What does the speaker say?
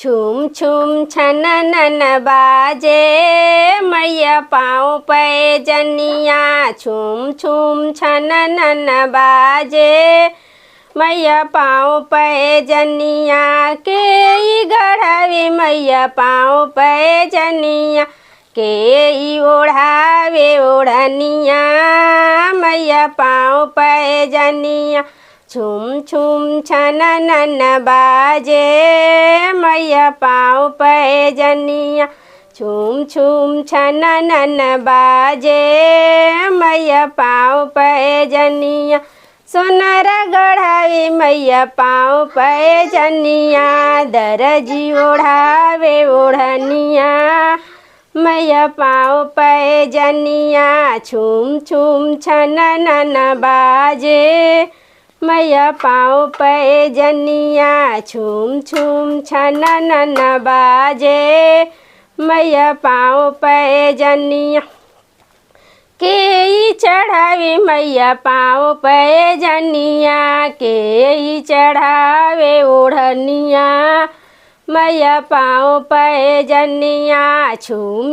छुम छुम छननन बाजे मैया पाँव पैजनिया। छुम छुम छननन बाजे मैया पाँव पैजनिया। के ई गढ़ावे मैया पाँव पैजनिया। के ई ओढ़ावे ओढ़निया मैया पाँव पैजनिया। छुम छुम छननन बाजे मैया पाँव पैजनिया। छुम छुम छननन बाजे मैया पाँव पैजनिया। सोनार गढ़ावे मैया पाँव पैजनिया। दरजी ओढ़ावे ओढ़निया मैया पाँव पैजनिया। छुम छुम छननन बाजे मैया पाँव पैजनिया। छुम छुम छननन बाजे मैया पाँव पैजनिया। के ई चढ़ावे मैया पाँव पैजनिया। के ई चढ़ावे ओढ़निया मैया पाँव पैजनिया। छुम